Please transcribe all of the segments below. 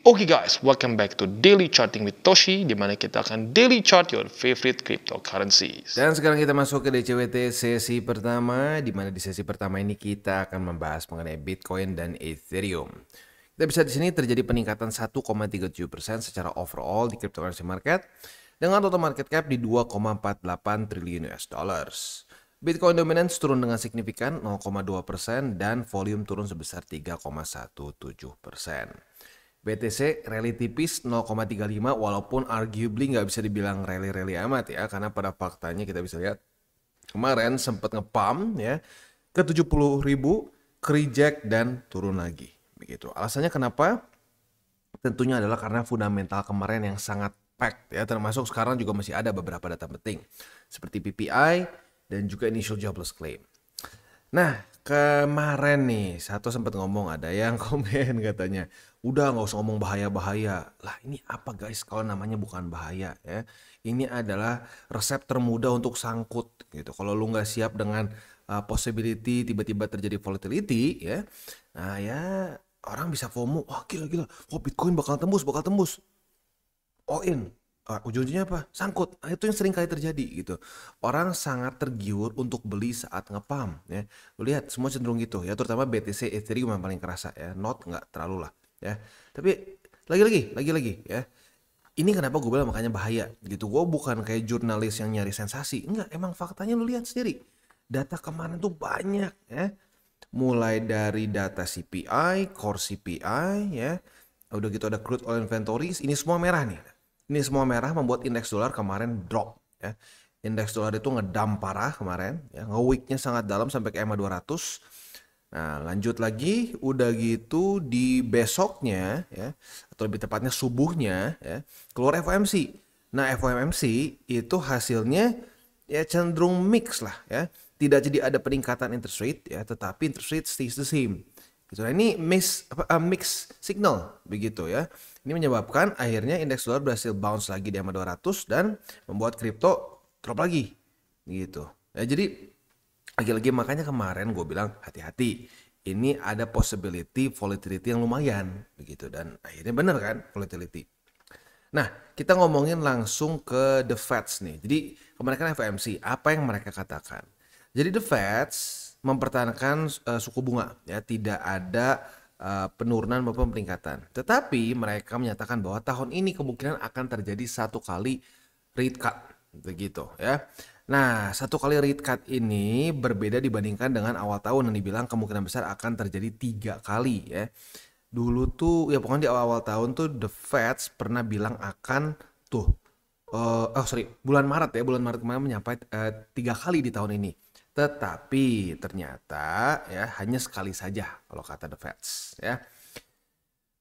Oke guys, welcome back to Daily Charting with Toshi, di mana kita akan daily chart your favorite cryptocurrencies. Dan sekarang kita masuk ke DCWT sesi pertama, di mana di sesi pertama ini kita akan membahas mengenai Bitcoin dan Ethereum. Kita bisa di sini terjadi peningkatan 1,37% secara overall di cryptocurrency market dengan total market cap di 2,48 triliun US dollars. Bitcoin dominance turun dengan signifikan 0,2% dan volume turun sebesar 3,17%. BTC rally tipis 0,35 walaupun arguably nggak bisa dibilang rally amat ya, karena pada faktanya kita bisa lihat kemarin sempat nge-pump ya ke 70.000, ke reject dan turun lagi begitu. Alasannya kenapa? Tentunya adalah karena fundamental kemarin yang sangat packed ya, termasuk sekarang juga masih ada beberapa data penting seperti PPI dan juga initial jobless claim. Nah, kemarin nih satu sempat ngomong, ada yang komen katanya, udah nggak usah ngomong bahaya-bahaya. Lah ini apa guys kalau namanya bukan bahaya ya. Ini adalah resep termudah untuk sangkut gitu. Kalau lu nggak siap dengan possibility tiba-tiba terjadi volatility ya. Nah ya orang bisa FOMO, wah gila, oh Bitcoin bakal tembus. All in. Ujung-ujungnya apa? Sangkut. Nah, itu yang sering kali terjadi gitu. Orang sangat tergiur untuk beli saat ngepam ya. Lu lihat semua cenderung gitu ya, terutama BTC Ethereum yang paling kerasa ya. Not nggak terlalu lah ya. Tapi lagi-lagi ya. Ini kenapa gue bilang makanya bahaya gitu. Gue bukan kayak jurnalis yang nyari sensasi. Enggak, emang faktanya lu lihat sendiri. Data kemarin tuh banyak ya. Mulai dari data CPI, core CPI ya. Udah gitu ada crude oil inventories, ini semua merah nih. Ini semua merah membuat indeks dolar kemarin drop ya. Indeks dolar itu ngedump parah kemarin ya, nge-weaknya sangat dalam sampai ke EMA 200. Nah, lanjut lagi udah gitu di besoknya ya, atau lebih tepatnya subuhnya ya, keluar FOMC. Nah, FOMC itu hasilnya ya cenderung mix lah ya. Tidak jadi ada peningkatan interest rate ya, tetapi interest rate stays the same. Gitu. Nah, ini mix signal begitu ya. Ini menyebabkan akhirnya indeks dolar berhasil bounce lagi di EMA 200 dan membuat kripto drop lagi gitu. Ya, jadi lagi-lagi makanya kemarin gue bilang hati-hati. Ini ada possibility volatility yang lumayan begitu, dan akhirnya bener kan volatility. Nah, kita ngomongin langsung ke The Feds nih. Jadi kemarin kan FOMC, apa yang mereka katakan? Jadi The Feds mempertahankan suku bunga ya, tidak ada penurunan maupun peningkatan. Tetapi mereka menyatakan bahwa tahun ini kemungkinan akan terjadi satu kali rate cut begitu ya. Nah, satu kali rate cut ini berbeda dibandingkan dengan awal tahun yang dibilang kemungkinan besar akan terjadi 3 kali ya. Dulu tuh ya pokoknya di awal-awal tahun tuh The Feds pernah bilang akan tuh bulan Maret kemarin menyampaikan 3 kali di tahun ini. Tetapi ternyata ya hanya sekali saja kalau kata The Feds ya.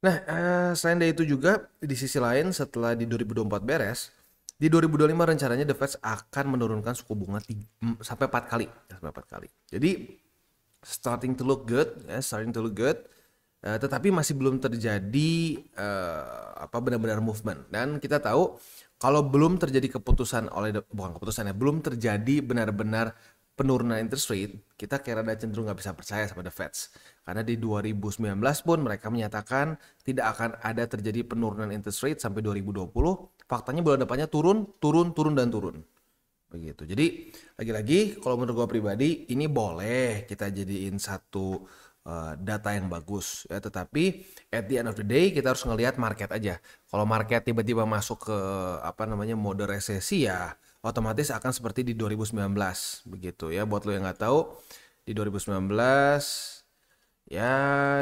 Nah, selain dari itu juga di sisi lain setelah di 2024 beres, di 2025 rencananya The Feds akan menurunkan suku bunga sampai 4 kali, sampai 4 kali. Jadi starting to look good. Tetapi masih belum terjadi benar-benar movement, dan kita tahu kalau belum terjadi belum terjadi benar-benar penurunan interest rate, kita kayak rada cenderung nggak bisa percaya sama The Feds. Karena di 2019 pun mereka menyatakan tidak akan ada terjadi penurunan interest rate sampai 2020. Faktanya bulan depannya turun. Begitu. Jadi lagi-lagi kalau menurut gue pribadi ini boleh kita jadiin satu data yang bagus ya, tetapi at the end of the day kita harus ngelihat market aja. Kalau market tiba-tiba masuk ke mode resesi ya otomatis akan seperti di 2019 begitu ya. Buat lo yang nggak tahu, di 2019 ya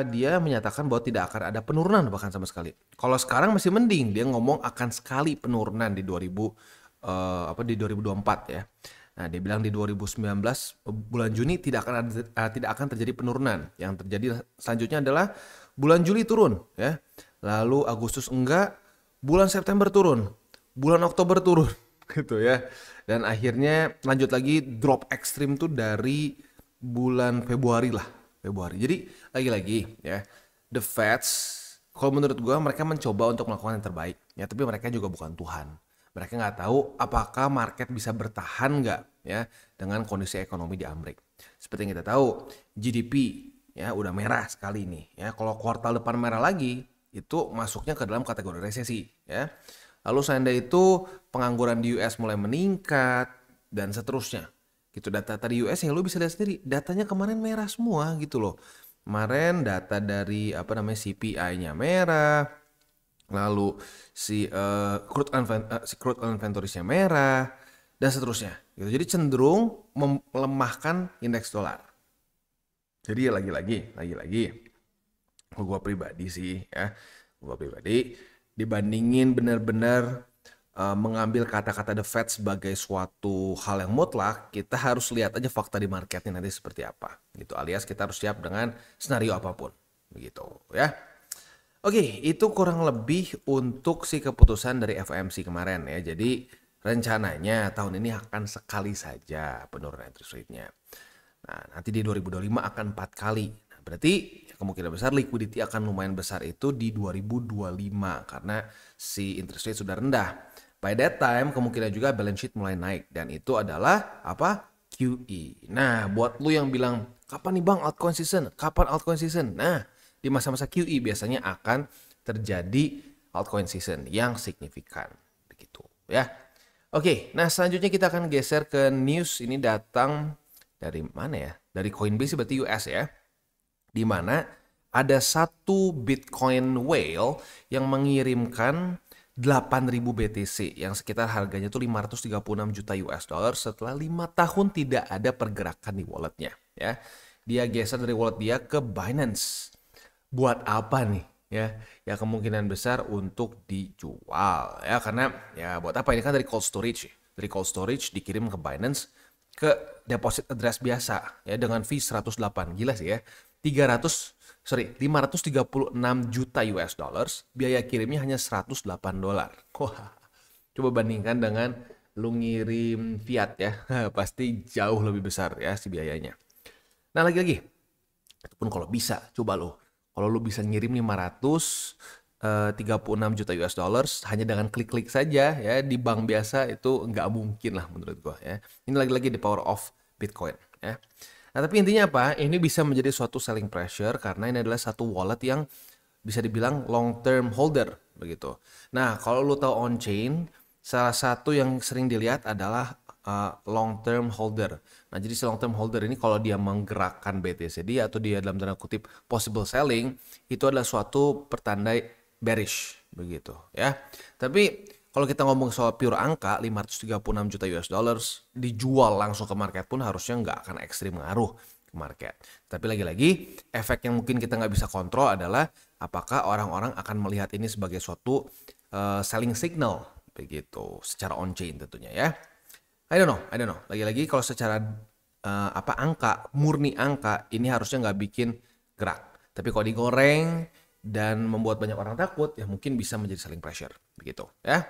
dia menyatakan bahwa tidak akan ada penurunan bahkan sama sekali. Kalau sekarang masih mending dia ngomong akan sekali penurunan di 2024 ya. Nah, dia bilang di 2019 bulan Juni tidak akan terjadi penurunan. Yang terjadi selanjutnya adalah bulan Juli turun ya. Lalu Agustus enggak, bulan September turun, bulan Oktober turun gitu ya. Dan akhirnya lanjut lagi drop ekstrim tuh dari bulan Februari. Jadi lagi-lagi ya, The Feds kalau menurut gua mereka mencoba untuk melakukan yang terbaik ya, tapi mereka juga bukan Tuhan. Mereka nggak tahu apakah market bisa bertahan nggak ya dengan kondisi ekonomi di Amerika. Seperti yang kita tahu, GDP ya udah merah sekali nih ya. Kalau kuartal depan merah lagi, itu masuknya ke dalam kategori resesi ya. Lalu seandainya itu pengangguran di US mulai meningkat dan seterusnya. Gitu data-data di US yang lu bisa lihat sendiri, datanya kemarin merah semua gitu loh. Kemarin data dari CPI-nya merah, lalu si crude oil inventories-nya merah dan seterusnya. Gitu. Jadi cenderung melemahkan indeks dolar. Jadi lagi-lagi gue pribadi sih ya, gue pribadi dibandingin benar-benar mengambil kata-kata The Fed sebagai suatu hal yang mutlak, kita harus lihat aja fakta di marketnya nanti seperti apa gitu, alias kita harus siap dengan skenario apapun begitu ya. Oke, itu kurang lebih untuk si keputusan dari FOMC kemarin ya. Jadi rencananya tahun ini akan sekali saja penurunan interest rate-nya. Nah, nanti di 2025 akan 4 kali. Nah, berarti kemungkinan besar liquidity akan lumayan besar itu di 2025 karena si interest rate sudah rendah. By that time kemungkinan juga balance sheet mulai naik dan itu adalah apa? QE. Nah, buat lu yang bilang, kapan nih Bang altcoin season? Kapan altcoin season? Nah, di masa-masa QE biasanya akan terjadi altcoin season yang signifikan. Begitu ya. Oke, nah selanjutnya kita akan geser ke news. Ini datang dari mana ya? Dari Coinbase berarti US ya. Di mana ada satu Bitcoin whale yang mengirimkan 8.000 BTC yang sekitar harganya tuh 536 juta US dollar setelah 5 tahun tidak ada pergerakan di walletnya ya. Dia geser dari wallet dia ke Binance. Buat apa nih ya? Ya kemungkinan besar untuk dijual ya, karena ya buat apa, ini kan dari cold storage. Dari cold storage dikirim ke Binance ke deposit address biasa ya dengan fee 108. Gila sih ya. 536 juta US dollars, biaya kirimnya hanya 108 dolar. Wah, coba bandingkan dengan lu ngirim fiat ya, pasti jauh lebih besar ya si biayanya. Nah lagi-lagi, itu pun kalau bisa, coba lo. Kalau lu bisa ngirim 536 juta US dollars hanya dengan klik-klik saja ya di bank biasa, itu nggak mungkin lah menurut gua ya. Ini lagi-lagi the power of Bitcoin ya. Nah tapi intinya apa? Ini bisa menjadi suatu selling pressure karena ini adalah satu wallet yang bisa dibilang long term holder begitu. Nah kalau lu tahu on-chain, salah satu yang sering dilihat adalah long term holder. Nah jadi si long term holder ini kalau dia menggerakkan BTC dia atau dia dalam tanda kutip possible selling, itu adalah suatu pertanda bearish begitu ya. Tapi kalau kita ngomong soal pure angka 536 juta US dollars dijual langsung ke market pun harusnya nggak akan ekstrim ngaruh ke market. Tapi lagi-lagi efek yang mungkin kita nggak bisa kontrol adalah apakah orang-orang akan melihat ini sebagai suatu selling signal begitu secara on-chain tentunya ya. I don't know. Lagi-lagi kalau secara angka, murni angka, ini harusnya nggak bikin gerak. Tapi kalau digoreng dan membuat banyak orang takut, ya mungkin bisa menjadi selling pressure begitu ya.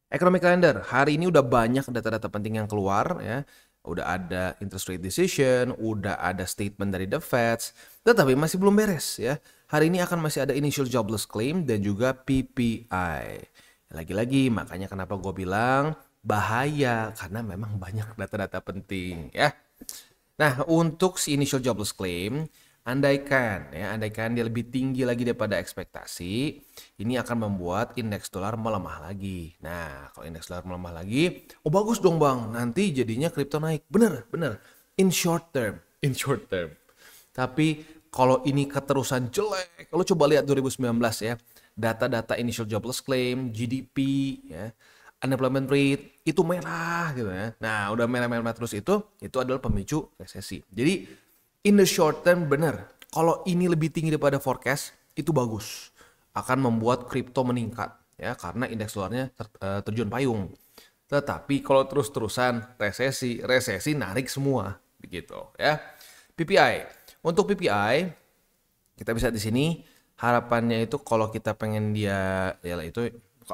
Economic calendar, hari ini udah banyak data-data penting yang keluar ya. Udah ada interest rate decision, udah ada statement dari The Fed, tetapi masih belum beres ya. Hari ini akan masih ada initial jobless claim dan juga PPI. Lagi-lagi makanya kenapa gue bilang bahaya, karena memang banyak data-data penting ya. Nah untuk si initial jobless claim, andaikan dia lebih tinggi lagi daripada ekspektasi, ini akan membuat indeks dolar melemah lagi. Nah, kalau indeks dolar melemah lagi, oh bagus dong Bang, nanti jadinya kripto naik. Bener. In short term. Tapi kalau ini keterusan jelek, kalau coba lihat 2019 ya, data-data initial jobless claim, GDP, ya, unemployment rate, itu merah gitu ya. Nah, udah merah-merah terus itu adalah pemicu resesi. Jadi, in the short term benar, kalau ini lebih tinggi daripada forecast, itu bagus. Akan membuat kripto meningkat ya karena indeks dolarnya terjun payung. Tetapi kalau terus-terusan resesi narik semua begitu ya. PPI. Untuk PPI kita bisa di sini harapannya itu kalau kita pengen dia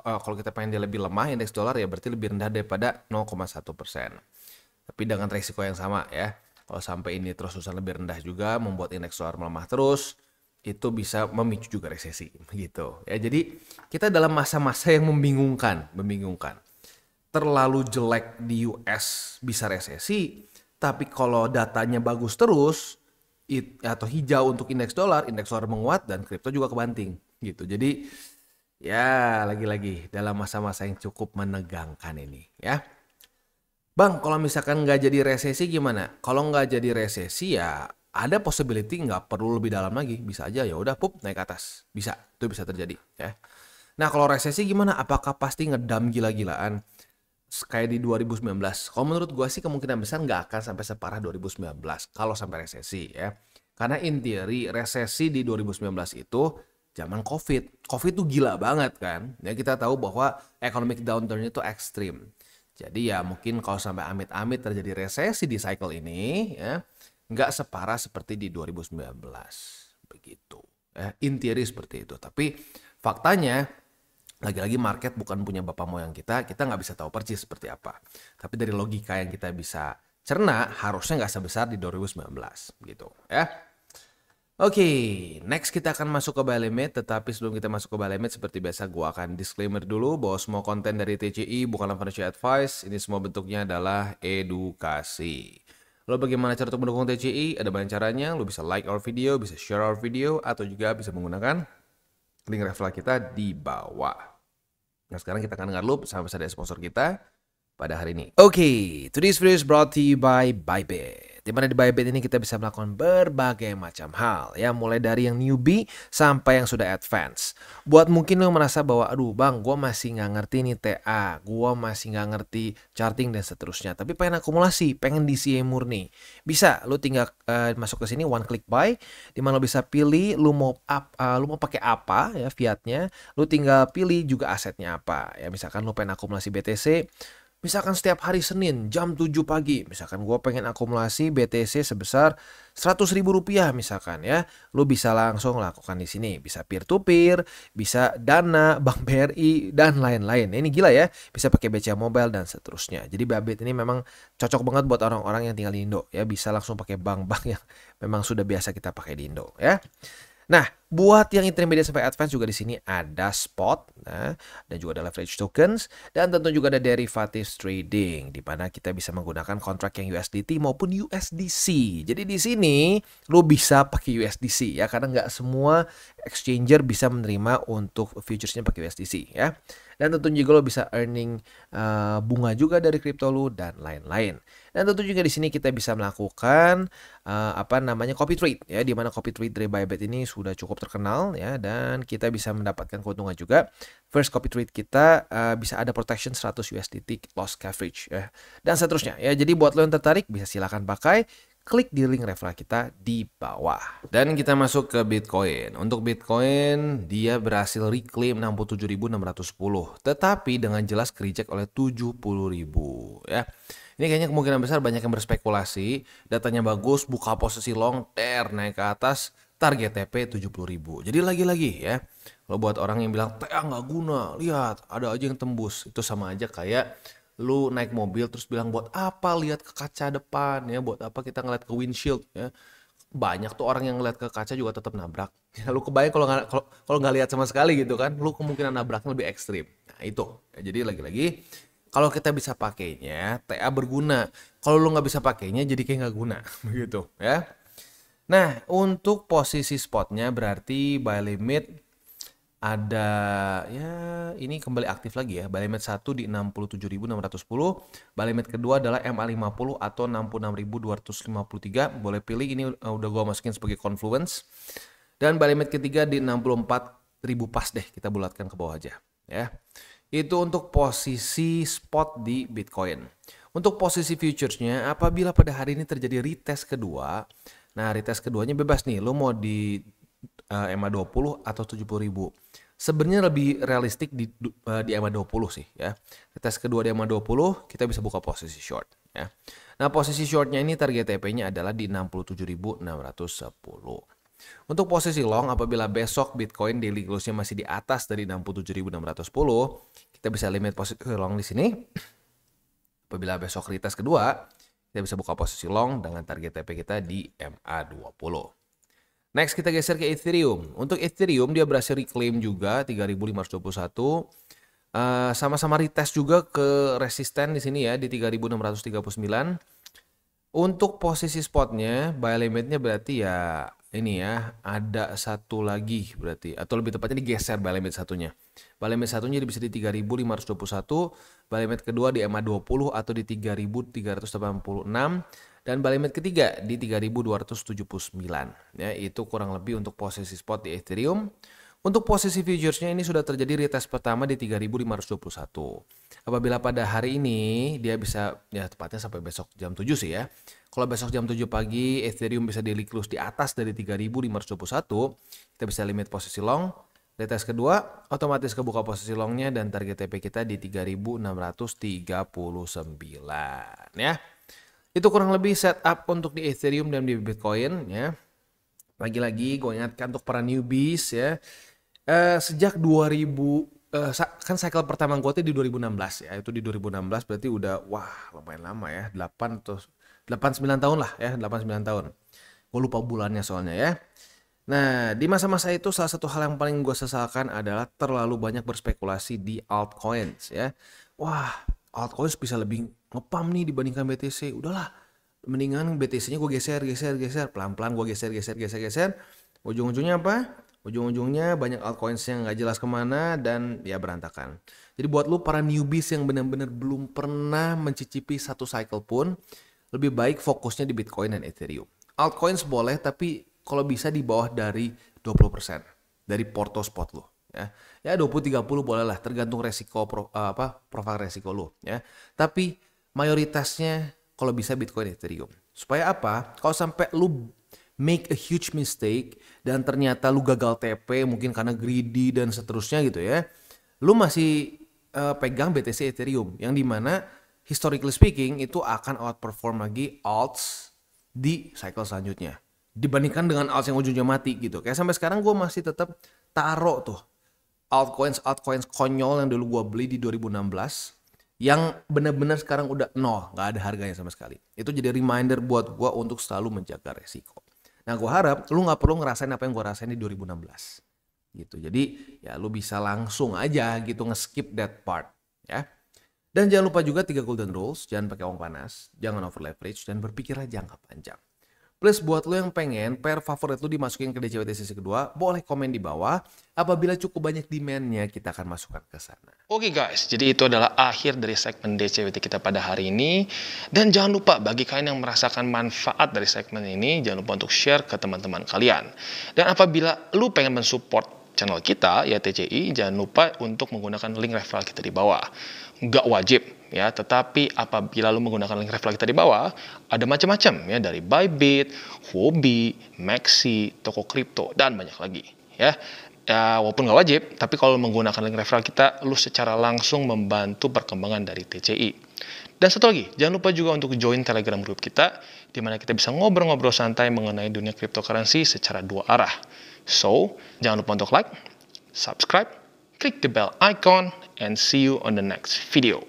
kalau kita pengen dia lebih lemah indeks dolar ya berarti lebih rendah daripada 0,1%. Tapi dengan risiko yang sama ya. Kalau sampai ini terus-terusan lebih rendah juga membuat indeks dolar melemah terus, itu bisa memicu juga resesi gitu. Ya, jadi kita dalam masa-masa yang membingungkan. Terlalu jelek di US bisa resesi, tapi kalau datanya bagus terus atau hijau untuk indeks dolar menguat dan kripto juga kebanting. gitu. Jadi ya lagi-lagi dalam masa-masa yang cukup menegangkan ini ya. Bang, kalau misalkan nggak jadi resesi gimana? Kalau nggak jadi resesi ya ada possibility nggak perlu lebih dalam lagi. Bisa aja ya udah pup naik ke atas. Bisa, itu bisa terjadi ya. Nah kalau resesi gimana? Apakah pasti ngedam gila-gilaan? Kayak di 2019. Kalau menurut gua sih kemungkinan besar nggak akan sampai separah 2019 kalau sampai resesi ya. Karena in theory resesi di 2019 itu zaman COVID. COVID tuh gila banget kan. Ya kita tahu bahwa economic downturn itu ekstrim. Jadi ya mungkin kalau sampai amit-amit terjadi resesi di cycle ini ya nggak separah seperti di 2019 begitu. In theory seperti itu. Tapi faktanya lagi-lagi market bukan punya bapak moyang kita nggak bisa tahu persis seperti apa. Tapi dari logika yang kita bisa cerna harusnya nggak sebesar di 2019 gitu ya. Oke, next kita akan masuk ke buy limit, tetapi sebelum kita masuk ke buy limit seperti biasa gua akan disclaimer dulu bahwa semua konten dari TCI bukanlah financial advice, ini semua bentuknya adalah edukasi. Lalu bagaimana cara untuk mendukung TCI? Ada banyak caranya, lu bisa like our video, bisa share our video, atau juga bisa menggunakan link referral kita di bawah. Nah sekarang kita akan dengar dulu sama dari sponsor kita pada hari ini. Oke, today's video is brought to you by Bybit. Di mana di Bybit ini kita bisa melakukan berbagai macam hal ya, mulai dari yang newbie sampai yang sudah advance. Buat mungkin lo merasa bahwa aduh bang, gue masih nggak ngerti nih TA, gue masih nggak ngerti charting dan seterusnya, tapi pengen akumulasi, pengen DCA murni, bisa lo tinggal masuk ke sini one click buy, di mana lo bisa pilih lo mau pakai apa ya fiatnya, lo tinggal pilih juga asetnya apa ya, misalkan lo pengen akumulasi BTC. Misalkan setiap hari Senin jam 7 pagi, misalkan gue pengen akumulasi BTC sebesar 100.000 rupiah misalkan ya, lu bisa langsung lakukan di sini, bisa peer to peer, bisa Dana, Bank BRI dan lain-lain. Ini gila ya, bisa pakai BCA Mobile dan seterusnya. Jadi Bybit ini memang cocok banget buat orang-orang yang tinggal di Indo ya, bisa langsung pakai bank-bank yang memang sudah biasa kita pakai di Indo ya. Nah, buat yang intermediate sampai advance juga di sini ada spot, nah, dan juga ada leverage tokens, dan tentu juga ada derivatives trading, di mana kita bisa menggunakan kontrak yang USDT maupun USDC. Jadi di sini lo bisa pakai USDC ya, karena nggak semua exchanger bisa menerima untuk futuresnya pakai USDC ya. Dan tentu juga lo bisa earning bunga juga dari kripto lo dan lain-lain. Dan tentu juga di sini kita bisa melakukan copy trade ya, di mana copy trade dari Bybit ini sudah cukup terkenal ya, dan kita bisa mendapatkan keuntungan juga. First copy trade kita bisa ada protection 100 USDT loss coverage ya, dan seterusnya ya. Jadi buat lo yang tertarik bisa silakan pakai, klik di link referral kita di bawah. Dan kita masuk ke Bitcoin. Untuk Bitcoin dia berhasil reclaim 67.610, tetapi dengan jelas kereject oleh 70.000 ya. Ini kayaknya kemungkinan besar banyak yang berspekulasi, datanya bagus, buka posisi long, naik ke atas, target TP 70.000. Jadi lagi-lagi ya, kalau buat orang yang bilang TA nggak guna, lihat ada aja yang tembus, itu sama aja kayak lu naik mobil terus bilang buat apa lihat ke kaca depan ya, buat apa kita ngeliat ke windshield ya. Banyak tuh orang yang ngeliat ke kaca juga tetap nabrak. Ya, lu kebayang kalau nggak lihat sama sekali gitu kan, lu kemungkinan nabraknya lebih ekstrim. Nah itu, ya, jadi lagi-lagi kalau kita bisa pakainya, TA berguna. Kalau lu nggak bisa pakainya, jadi kayak nggak guna, begitu ya. Nah, untuk posisi spotnya berarti buy limit ada ya, ini kembali aktif lagi ya. Buy limit 1 di 67.610. Buy limit kedua adalah MA50 atau 66.253. Boleh pilih, ini udah gua masukin sebagai confluence. Dan buy limit ketiga di 64.000 pas deh, kita bulatkan ke bawah aja ya. Itu untuk posisi spot di Bitcoin. Untuk posisi futuresnya, apabila pada hari ini terjadi retest kedua, nah retest keduanya bebas nih, lo mau di MA20 atau 70.000. Sebenarnya lebih realistik di MA20 sih ya. Retest kedua di MA20 kita bisa buka posisi short ya. Nah posisi shortnya ini target TP-nya adalah di 67.610. Untuk posisi long, apabila besok Bitcoin daily close-nya masih di atas dari 67.610, kita bisa limit posisi long di sini. Apabila besok retest kedua, kita bisa buka posisi long dengan target TP kita di MA20. Next kita geser ke Ethereum. Untuk Ethereum dia berhasil reclaim juga 3.521. Sama-sama retest juga ke resisten di sini ya di 3.639. Untuk posisi spotnya, buy limitnya berarti ya ini ya, ada satu lagi berarti, atau lebih tepatnya digeser buy limit satunya. Buy limit satunya bisa di 3.521, buy limit kedua di EMA 20 atau di 3.386, dan buy limit ketiga di 3.279. Ya, itu kurang lebih untuk posisi spot di Ethereum. Untuk posisi futuresnya ini sudah terjadi retest pertama di 3.521. Apabila pada hari ini dia bisa, ya tepatnya sampai besok jam 7 sih ya. Kalau besok jam 7 pagi Ethereum bisa di close di atas dari 3.521, kita bisa limit posisi long. Retest kedua otomatis kebuka posisi longnya dan target TP kita di 3.639 ya. Itu kurang lebih setup untuk di Ethereum dan di Bitcoin ya. Lagi-lagi gue ingatkan untuk para newbies ya. Sejak 2000 kan cycle pertama gue tuh di 2016 ya. Itu di 2016 berarti udah wah lumayan lama ya. 8-9 tahun lah ya, 8-9 tahun. Gue lupa bulannya soalnya ya. Nah, di masa-masa itu salah satu hal yang paling gue sesalkan adalah terlalu banyak berspekulasi di altcoins ya. Wah, altcoins bisa lebih ngepam nih dibandingkan BTC. Udahlah, mendingan BTC-nya gue geser. Pelan-pelan gue geser. Ujung-ujungnya apa? Ujung-ujungnya banyak altcoins yang nggak jelas kemana dan ya berantakan. Jadi buat lu para newbies yang benar-benar belum pernah mencicipi satu cycle pun, lebih baik fokusnya di Bitcoin dan Ethereum. Altcoins boleh, tapi kalau bisa di bawah dari 20% dari porto spot lu. Ya 20-30 boleh lah, tergantung resiko profil resiko lu. Ya. Tapi mayoritasnya kalau bisa Bitcoin dan Ethereum. Supaya apa? Kalau sampai lu make a huge mistake dan ternyata lu gagal TP mungkin karena greedy dan seterusnya gitu ya, lu masih pegang BTC Ethereum yang dimana historically speaking itu akan outperform lagi alts di cycle selanjutnya dibandingkan dengan alts yang ujungnya mati gitu. Kayak sampai sekarang gue masih tetap taruh tuh altcoins konyol yang dulu gue beli di 2016 yang benar-benar sekarang udah nol, nggak ada harganya sama sekali. Itu jadi reminder buat gue untuk selalu menjaga resiko. Nah, gue harap lu nggak perlu ngerasain apa yang gue rasain di 2016 gitu. Jadi ya lu bisa langsung aja gitu nge-skip that part ya. Dan jangan lupa juga 3 golden rules, jangan pakai uang panas, jangan over leverage, dan berpikirlah jangka panjang. Plus buat lo yang pengen pair favorit lo dimasukin ke DCWT sesi kedua, boleh komen di bawah. Apabila cukup banyak demand-nya, kita akan masukkan ke sana. Oke guys, jadi itu adalah akhir dari segmen DCWT kita pada hari ini. Dan jangan lupa bagi kalian yang merasakan manfaat dari segmen ini, jangan lupa untuk share ke teman-teman kalian. Dan apabila lu pengen mensupport channel kita, ya TCI, jangan lupa untuk menggunakan link referral kita di bawah. Nggak wajib ya, tetapi apabila lu menggunakan link referral kita di bawah, ada macam-macam ya, dari Bybit, Huobi, Maxi, toko kripto, dan banyak lagi ya. Ya, walaupun nggak wajib, tapi kalau menggunakan link referral kita, lu secara langsung membantu perkembangan dari TCI. Dan satu lagi, jangan lupa juga untuk join Telegram group kita, di mana kita bisa ngobrol-ngobrol santai mengenai dunia cryptocurrency secara dua arah. So, jangan lupa untuk like, subscribe, click the bell icon, and see you on the next video.